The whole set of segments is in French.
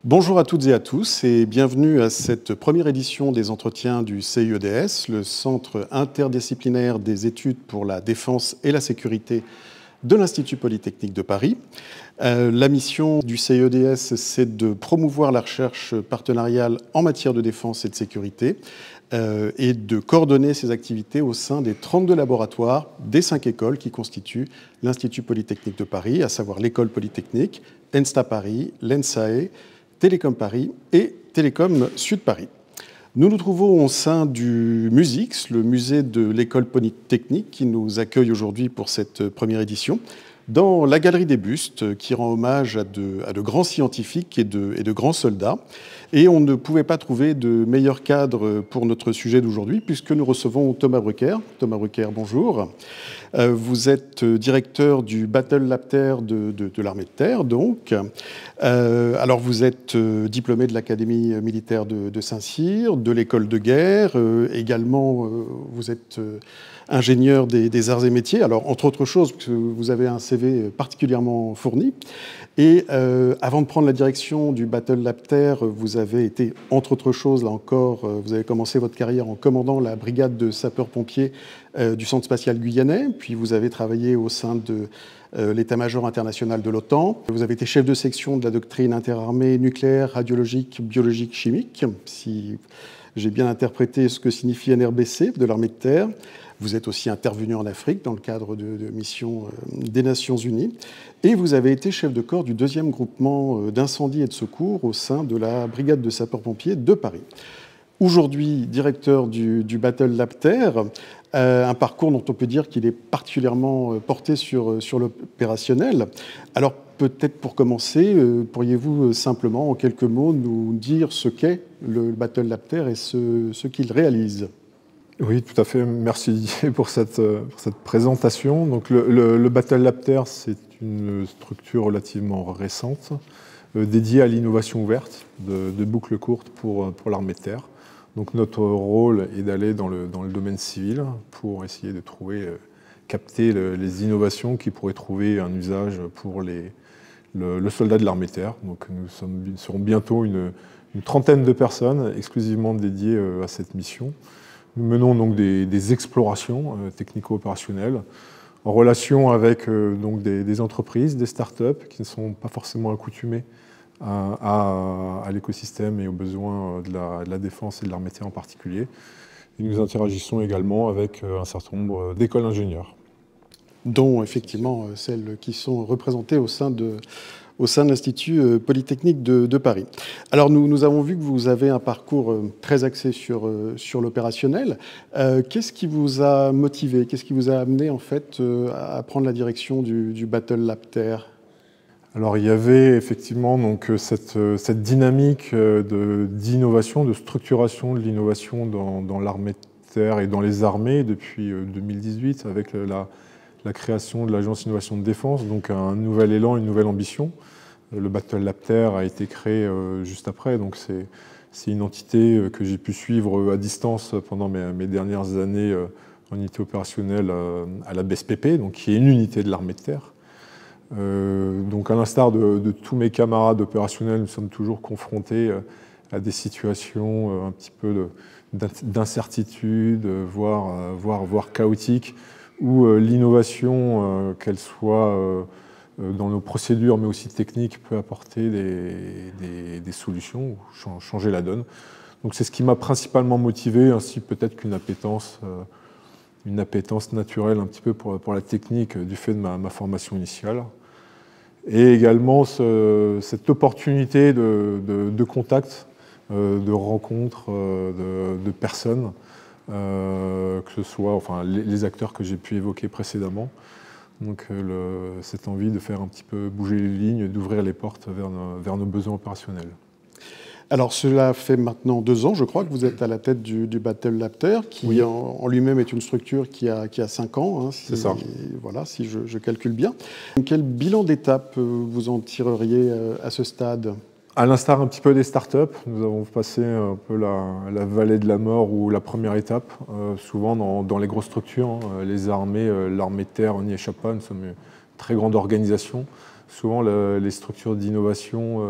Bonjour à toutes et à tous et bienvenue à cette première édition des entretiens du CIEDS, le Centre interdisciplinaire des études pour la défense et la sécurité de l'Institut Polytechnique de Paris. La mission du CIEDS, c'est de promouvoir la recherche partenariale en matière de défense et de sécurité et de coordonner ces activités au sein des 32 laboratoires des 5 écoles qui constituent l'Institut Polytechnique de Paris, à savoir l'École Polytechnique, ENSTA Paris, l'ENSAE, Télécom Paris et Télécom Sud Paris. Nous nous trouvons au sein du MUSIX, le musée de l'École Polytechnique, qui nous accueille aujourd'hui pour cette première édition, dans la galerie des bustes, qui rend hommage à de grands scientifiques et de grands soldats. Et on ne pouvait pas trouver de meilleur cadre pour notre sujet d'aujourd'hui, puisque nous recevons Thomas Brucker. Thomas Brucker, bonjour. Vous êtes directeur du Battlelapter de l'armée de terre, donc. Alors, vous êtes diplômé de l'Académie militaire de Saint-Cyr, de l'école de guerre. Également, vous êtes ingénieur des arts et métiers. Alors, entre autres choses, parce que vous avez un CV particulièrement fourni. Et avant de prendre la direction du Battlelapter, vous avez été, entre autres choses, là encore, vous avez commencé votre carrière en commandant la brigade de sapeurs-pompiers du Centre spatial guyanais, puis vous avez travaillé au sein de l'état-major international de l'OTAN. Vous avez été chef de section de la doctrine interarmée nucléaire, radiologique, biologique, chimique, si j'ai bien interprété ce que signifie NRBC de l'armée de terre. Vous êtes aussi intervenu en Afrique dans le cadre de missions des Nations Unies. Et vous avez été chef de corps du 2e groupement d'incendie et de secours au sein de la brigade de sapeurs-pompiers de Paris. Aujourd'hui, directeur du Battlelapter, un parcours dont on peut dire qu'il est particulièrement porté sur l'opérationnel. Alors peut-être pour commencer, pourriez-vous simplement en quelques mots nous dire ce qu'est le Battlelapter et ce qu'il réalise ? Oui, tout à fait. Merci Didier pour cette présentation. Donc, le Battlelapter, c'est une structure relativement récente dédiée à l'innovation ouverte de boucles courtes pour l'armée de terre. Donc, notre rôle est d'aller dans le domaine civil pour essayer de capter les innovations qui pourraient trouver un usage pour le soldat de l'armée de terre. Donc, nous serons bientôt une trentaine de personnes exclusivement dédiées à cette mission. Nous menons donc des explorations technico-opérationnelles en relation avec donc des entreprises, des startups qui ne sont pas forcément accoutumées à l'écosystème et aux besoins de la défense et de l'armée de terre en particulier. Et nous interagissons également avec un certain nombre d'écoles d'ingénieurs. Dont effectivement celles qui sont représentées au sein de l'Institut Polytechnique de Paris. Alors nous avons vu que vous avez un parcours très axé sur l'opérationnel. Qu'est-ce qui vous a motivé? Qu'est-ce qui vous a amené en fait à prendre la direction du Battlelapter? Alors il y avait effectivement donc cette dynamique d'innovation, de structuration de l'innovation dans l'armée de terre et dans les armées depuis 2018 avec la création de l'Agence Innovation de Défense, donc un nouvel élan, une nouvelle ambition. Le Battlelapter a été créé juste après, donc c'est une entité que j'ai pu suivre à distance pendant mes dernières années en unité opérationnelle à la BSPP, donc qui est une unité de l'armée de terre. Donc à l'instar de tous mes camarades opérationnels, nous sommes toujours confrontés à des situations un petit peu d'incertitude, voire chaotiques, où l'innovation, qu'elle soit dans nos procédures, mais aussi techniques, peut apporter des solutions, ou changer la donne. Donc c'est ce qui m'a principalement motivé, ainsi peut-être qu'une appétence naturelle un petit peu pour la technique du fait de ma formation initiale. Et également cette opportunité de contact, de rencontre de personnes, que ce soit les acteurs que j'ai pu évoquer précédemment. Donc cette envie de faire un petit peu bouger les lignes, d'ouvrir les portes vers nos besoins opérationnels. Alors cela fait maintenant 2 ans, je crois, que vous êtes à la tête du Battlelapter, qui oui, en lui-même est une structure qui a 5 ans, hein, c'est ça. Voilà, si je calcule bien. Quel bilan d'étape vous en tireriez à ce stade ? À l'instar un petit peu des startups, nous avons passé un peu la vallée de la mort ou la première étape, souvent dans les grosses structures, hein, les armées, l'armée de terre, on n'y échappe pas, nous sommes une très grande organisation. souvent les structures d'innovation,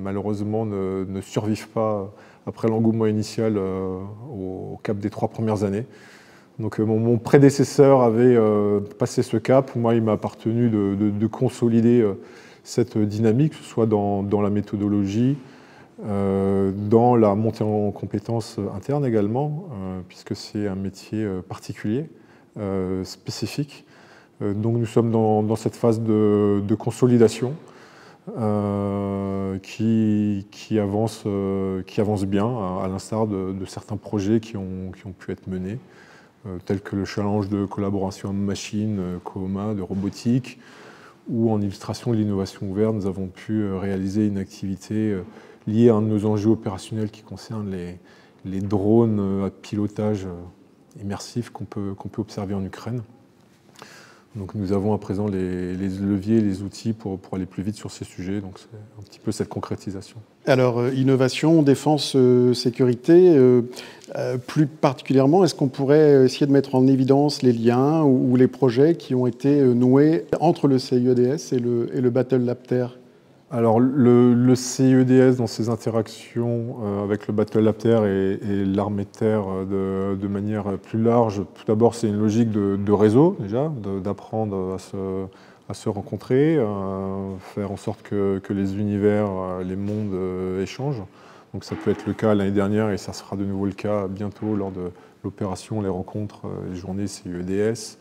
malheureusement, ne survivent pas après l'engouement initial au cap des 3 premières années. Donc mon prédécesseur avait passé ce cap. Moi, il m'a appartenu de consolider cette dynamique, que ce soit dans la méthodologie, dans la montée en compétences internes également, puisque c'est un métier particulier, spécifique. Donc nous sommes dans cette phase de consolidation qui avance bien, à l'instar de certains projets qui ont pu être menés, tels que le challenge de collaboration machine, COMA, de robotique, ou en illustration de l'innovation ouverte, nous avons pu réaliser une activité liée à un de nos enjeux opérationnels qui concerne les drones à pilotage immersif qu'on peut observer en Ukraine. Donc nous avons à présent les leviers, les outils pour aller plus vite sur ces sujets. Donc c'est un petit peu cette concrétisation. Alors, innovation, défense, sécurité, plus particulièrement, est-ce qu'on pourrait essayer de mettre en évidence les liens ou les projets qui ont été noués entre le CIEDS et le Battle Lab Terre? Alors, le CIEDS, dans ses interactions avec le Battle Lab Terre et l'armée de terre de manière plus large, tout d'abord, c'est une logique de réseau, déjà, d'apprendre à se rencontrer, faire en sorte que les univers, les mondes échangent. Donc ça peut être le cas l'année dernière et ça sera de nouveau le cas bientôt lors de l'opération, les rencontres, les journées CIEDS.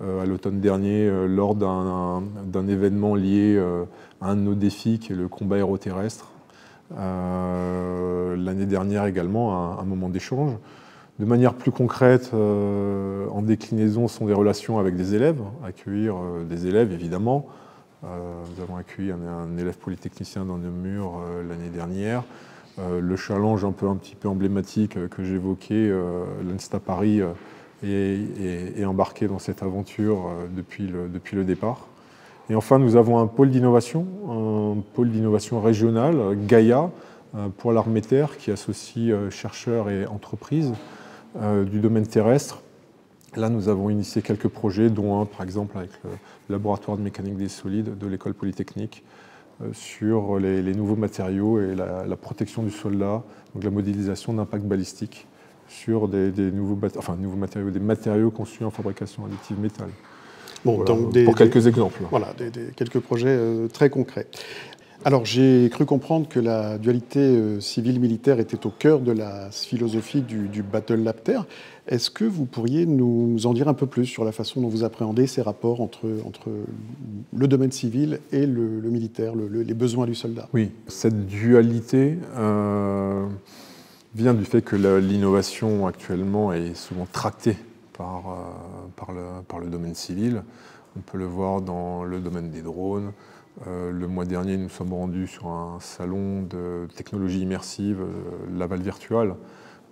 À l'automne dernier, lors d'un événement lié à un de nos défis qui est le combat aéroterrestre. L'année dernière également, un moment d'échange. De manière plus concrète, en déclinaison, sont des relations avec des élèves, accueillir des élèves évidemment. Nous avons accueilli un élève polytechnicien dans Namur l'année dernière. Le challenge un petit peu emblématique que j'évoquais, l'Insta Paris est embarqué dans cette aventure depuis le départ. Et enfin, nous avons un pôle d'innovation régional, Gaïa, pour l'armée terre, qui associe chercheurs et entreprises du domaine terrestre. Là, nous avons initié quelques projets, dont un, par exemple, avec le laboratoire de mécanique des solides de l'école polytechnique, sur les nouveaux matériaux et la protection du soldat, donc la modélisation d'impact balistique sur des nouveaux matériaux, des matériaux conçus en fabrication additive métal. Bon, voilà, donc pour quelques exemples. Voilà, quelques projets très concrets. Alors, j'ai cru comprendre que la dualité civile-militaire était au cœur de la philosophie du Battle Lab Terre. Est-ce que vous pourriez nous en dire un peu plus sur la façon dont vous appréhendez ces rapports entre le domaine civil et le militaire, les besoins du soldat? Oui, cette dualité vient du fait que l'innovation actuellement est souvent tractée par le domaine civil. On peut le voir dans le domaine des drones. Le mois dernier, nous sommes rendus sur un salon de technologie immersive, Laval Virtual,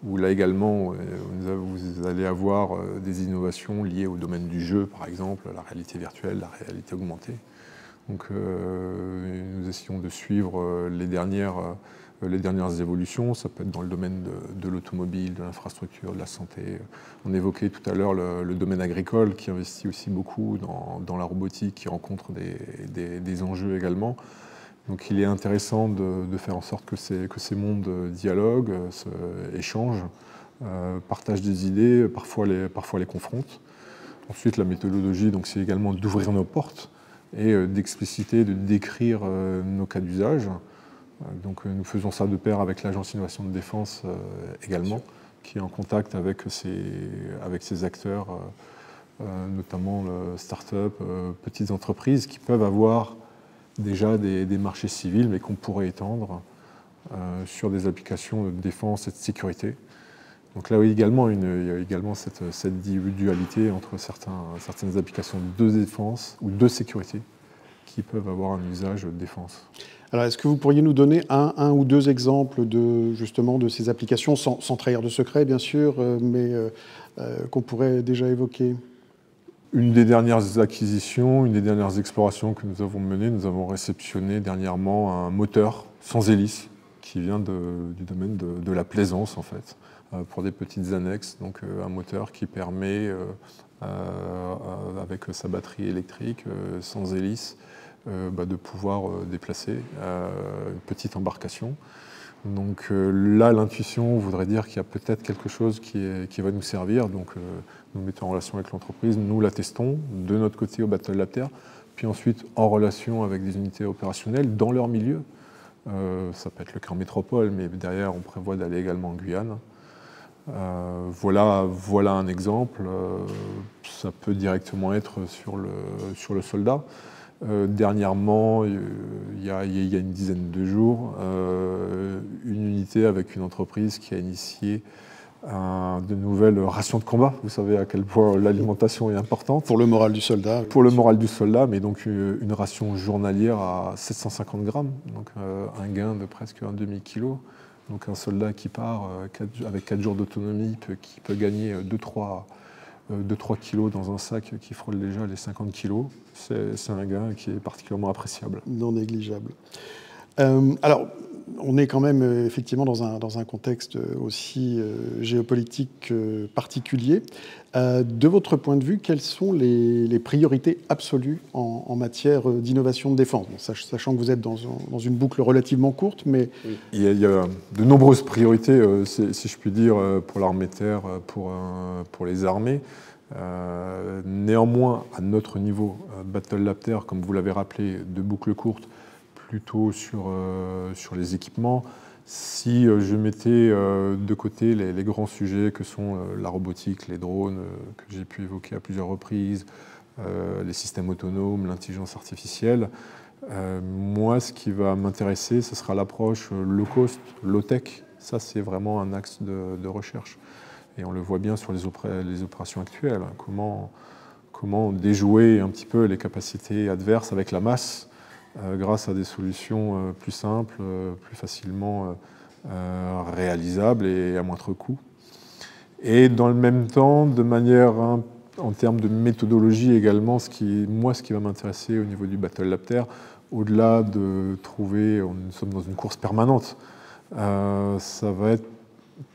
où là également, vous allez avoir des innovations liées au domaine du jeu, par exemple, la réalité virtuelle, la réalité augmentée. Donc nous essayons de suivre les dernières évolutions. Ça peut être dans le domaine de l'automobile, de l'infrastructure, de la santé. On évoquait tout à l'heure le domaine agricole qui investit aussi beaucoup dans la robotique, qui rencontre des enjeux également. Donc il est intéressant de faire en sorte que ces mondes dialoguent, échangent, partagent des idées, parfois les confrontent. Ensuite, la méthodologie, c'est également d'ouvrir nos portes et d'expliciter, de décrire nos cas d'usage. Donc nous faisons ça de pair avec l'Agence Innovation de Défense également, qui est en contact avec ces acteurs, notamment start-up, petites entreprises qui peuvent avoir déjà des marchés civils, mais qu'on pourrait étendre sur des applications de défense et de sécurité. Donc là, il y a également cette dualité entre certaines applications de défense ou de sécurité qui peuvent avoir un usage de défense. Alors, est-ce que vous pourriez nous donner un ou deux exemples justement de ces applications, sans trahir de secret, bien sûr, mais qu'on pourrait déjà évoquer? Une des dernières acquisitions, une des dernières explorations que nous avons menées, nous avons réceptionné dernièrement un moteur sans hélice qui vient du domaine de la plaisance, en fait, pour des petites annexes. Donc un moteur qui permet, avec sa batterie électrique, sans hélice, de pouvoir déplacer une petite embarcation. Donc là, l'intuition voudrait dire qu'il y a peut-être quelque chose qui va nous servir. Donc nous mettons en relation avec l'entreprise, nous la testons de notre côté au Battle Lab Terre, puis ensuite en relation avec des unités opérationnelles dans leur milieu. Ça peut être le cœur métropole, mais derrière on prévoit d'aller également en Guyane. Voilà un exemple. Ça peut directement être sur le soldat. Dernièrement, il y a une dizaine de jours, une unité avec une entreprise qui a initié de nouvelles rations de combat. Vous savez à quel point l'alimentation est importante. Pour le moral du soldat. Pour le moral du soldat, mais donc une ration journalière à 750 grammes, donc un gain de presque un demi-kilo. Donc un soldat qui part avec 4 jours d'autonomie, qui peut gagner 2-3 kilos dans un sac qui frôle déjà les 50 kilos, c'est un gain qui est particulièrement appréciable. Non négligeable. Alors, on est quand même effectivement dans un contexte aussi géopolitique particulier. De votre point de vue, quelles sont les priorités absolues en matière d'innovation de défense, bon, sachant que vous êtes dans une boucle relativement courte, mais... Il y a de nombreuses priorités, si je puis dire, pour l'armée de terre, pour les armées. Néanmoins, à notre niveau, Battle Lab Terre, comme vous l'avez rappelé, de boucle courte, plutôt sur les équipements. Si je mettais de côté les grands sujets que sont la robotique, les drones, que j'ai pu évoquer à plusieurs reprises, les systèmes autonomes, l'intelligence artificielle, moi, ce qui va m'intéresser, ce sera l'approche low cost, low tech. Ça, c'est vraiment un axe de recherche. Et on le voit bien sur les opérations actuelles. Comment déjouer un petit peu les capacités adverses avec la masse grâce à des solutions plus simples, plus facilement réalisables et à moindre coût. Et dans le même temps, de manière, en termes de méthodologie également, ce qui va m'intéresser au niveau du Battle Lab Terre, au-delà de trouver, nous sommes dans une course permanente, ça va être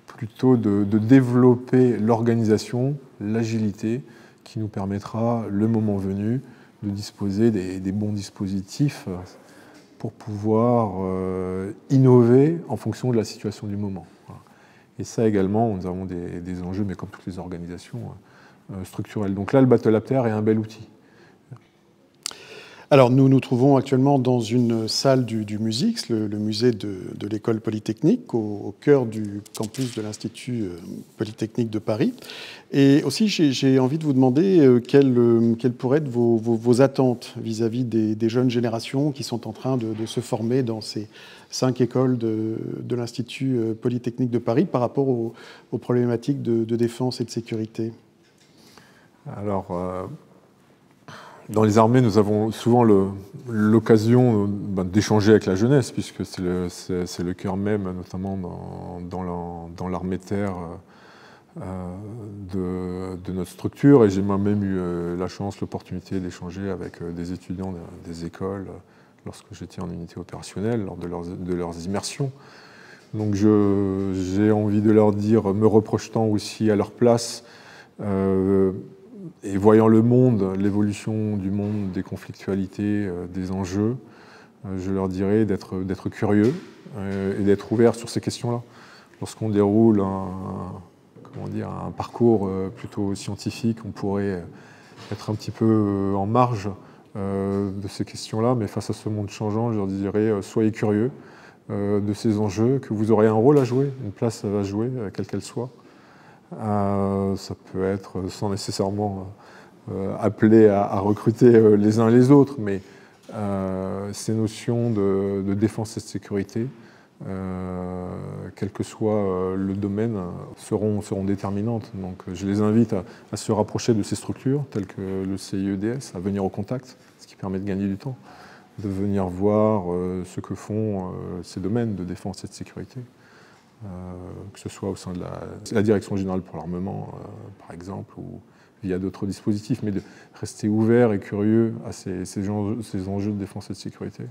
plutôt de développer l'organisation, l'agilité, qui nous permettra, le moment venu, de disposer des bons dispositifs pour pouvoir innover en fonction de la situation du moment. Voilà. Et ça également, nous avons des enjeux, mais comme toutes les organisations, structurelles. Donc là, le Battle Lab Terre est un bel outil. Alors, nous nous trouvons actuellement dans une salle du MUSIX, le musée de l'École Polytechnique, au cœur du campus de l'Institut Polytechnique de Paris. Et aussi, j'ai envie de vous demander quelles pourraient être vos attentes vis-à-vis des jeunes générations qui sont en train de se former dans ces 5 écoles de l'Institut Polytechnique de Paris par rapport aux problématiques de défense et de sécurité. Alors, dans les armées, nous avons souvent l'occasion d'échanger avec la jeunesse, puisque c'est le cœur même, notamment dans l'armée de terre de notre structure. Et j'ai moi-même eu la chance, l'opportunité d'échanger avec des étudiants des écoles lorsque j'étais en unité opérationnelle, lors de leurs immersions. Donc j'ai envie de leur dire, me reprojetant aussi à leur place, et voyant le monde, l'évolution du monde, des conflictualités, des enjeux, je leur dirais d'être curieux et d'être ouverts sur ces questions-là. Lorsqu'on déroule un parcours plutôt scientifique, on pourrait être un petit peu en marge de ces questions-là, mais face à ce monde changeant, je leur dirais soyez curieux de ces enjeux, que vous aurez un rôle à jouer, une place à jouer, quelle qu'elle soit. Ça peut être sans nécessairement appeler à recruter les uns les autres, mais ces notions de défense et de sécurité, quel que soit le domaine, seront déterminantes. Donc je les invite à se rapprocher de ces structures, telles que le CIEDS, à venir au contact, ce qui permet de gagner du temps, de venir voir ce que font ces domaines de défense et de sécurité. Que ce soit au sein de la Direction générale pour l'armement, par exemple, ou via d'autres dispositifs, mais de rester ouvert et curieux à ces enjeux de défense et de sécurité.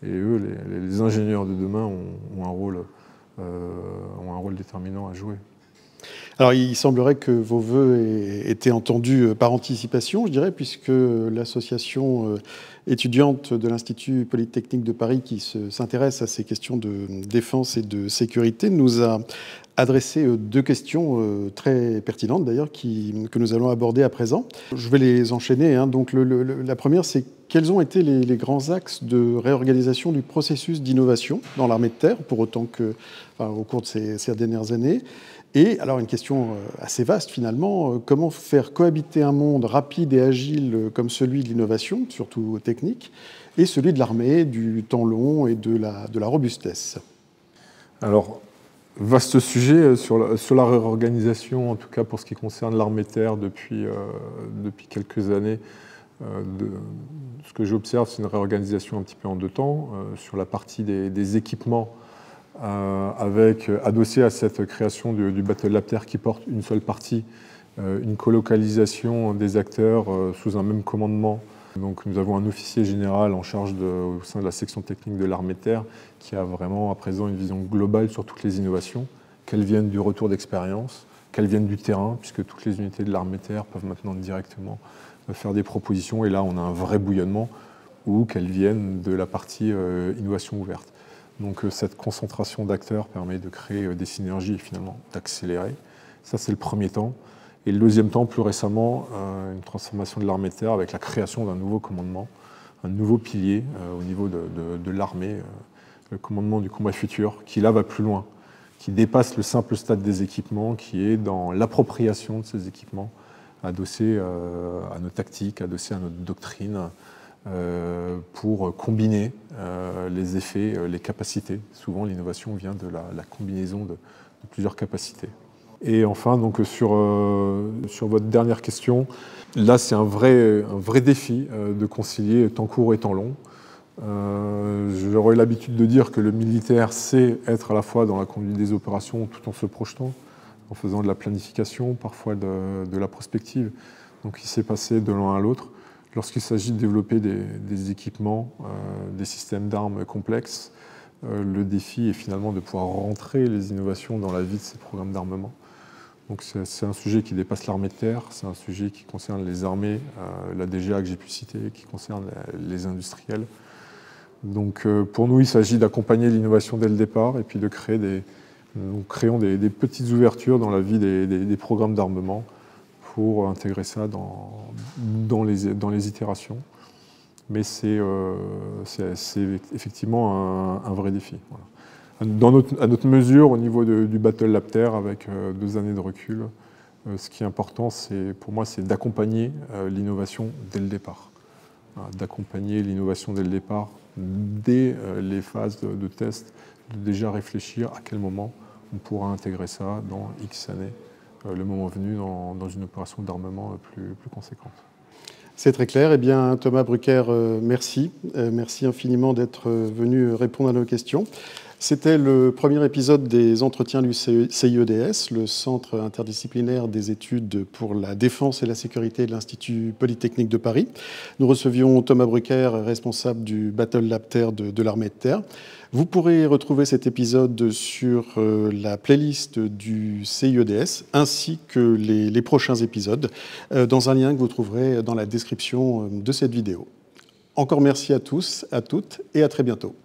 Et eux, les ingénieurs de demain, ont un rôle déterminant à jouer. Alors, il semblerait que vos vœux aient été entendus par anticipation, je dirais, puisque l'association étudiante de l'Institut Polytechnique de Paris, qui s'intéresse à ces questions de défense et de sécurité, nous a adressé deux questions très pertinentes, d'ailleurs, que nous allons aborder à présent. Je vais les enchaîner. Donc, la première, c'est quels ont été les grands axes de réorganisation du processus d'innovation dans l'armée de terre, pour autant que, au cours de ces dernières années? Et alors une question assez vaste finalement, comment faire cohabiter un monde rapide et agile comme celui de l'innovation, surtout technique, et celui de l'armée, du temps long et de la robustesse? Alors, vaste sujet sur la réorganisation, en tout cas pour ce qui concerne l'armée de terre depuis quelques années. Ce que j'observe, c'est une réorganisation un petit peu en deux temps. Sur la partie des équipements, adossé à cette création du Battle Lab Terre qui porte une seule partie, une colocalisation des acteurs sous un même commandement. Donc nous avons un officier général en charge au sein de la section technique de l'armée de terre qui a vraiment à présent une vision globale sur toutes les innovations, qu'elles viennent du retour d'expérience, qu'elles viennent du terrain, puisque toutes les unités de l'armée de terre peuvent maintenant directement faire des propositions, et là on a un vrai bouillonnement, ou qu'elles viennent de la partie innovation ouverte. Donc cette concentration d'acteurs permet de créer des synergies et finalement d'accélérer. Ça, c'est le premier temps. Et le deuxième temps, plus récemment, une transformation de l'armée de terre avec la création d'un nouveau commandement, un nouveau pilier au niveau de l'armée, le commandement du combat futur, qui là va plus loin, qui dépasse le simple stade des équipements, qui est dans l'appropriation de ces équipements, adossé à nos tactiques, adossé à notre doctrine, pour combiner les effets, les capacités. Souvent, l'innovation vient de la combinaison de plusieurs capacités. Et enfin, donc, sur votre dernière question, là, c'est un vrai défi de concilier temps court et temps long. J'aurais l'habitude de dire que le militaire sait être à la fois dans la conduite des opérations tout en se projetant, en faisant de la planification, parfois de la prospective. Donc il s'est passé de l'un à l'autre. Lorsqu'il s'agit de développer des équipements, des systèmes d'armes complexes, le défi est finalement de pouvoir rentrer les innovations dans la vie de ces programmes d'armement. Donc c'est un sujet qui dépasse l'armée de terre, c'est un sujet qui concerne les armées, la DGA que j'ai pu citer, qui concerne les industriels. Donc pour nous, il s'agit d'accompagner l'innovation dès le départ et puis de créer nous créons des petites ouvertures dans la vie des programmes d'armement pour intégrer ça dans les itérations. Mais c'est effectivement un vrai défi. Voilà. À notre mesure, au niveau du Battle Lab Terre, avec 2 années de recul, ce qui est important, pour moi, c'est d'accompagner l'innovation dès le départ. Voilà, d'accompagner l'innovation dès le départ, dès les phases de test, de déjà réfléchir à quel moment on pourra intégrer ça dans X années, le moment venu dans une opération d'armement plus conséquente. C'est très clair. Eh bien, Thomas Brucker, merci. Merci infiniment d'être venu répondre à nos questions. C'était le premier épisode des entretiens du CIEDS, le Centre interdisciplinaire des études pour la défense et la sécurité de l'Institut Polytechnique de Paris. Nous recevions Thomas Brucker, responsable du Battle Lab Terre de l'armée de terre. Vous pourrez retrouver cet épisode sur la playlist du CIEDS ainsi que les prochains épisodes dans un lien que vous trouverez dans la description de cette vidéo. Encore merci à tous, à toutes et à très bientôt.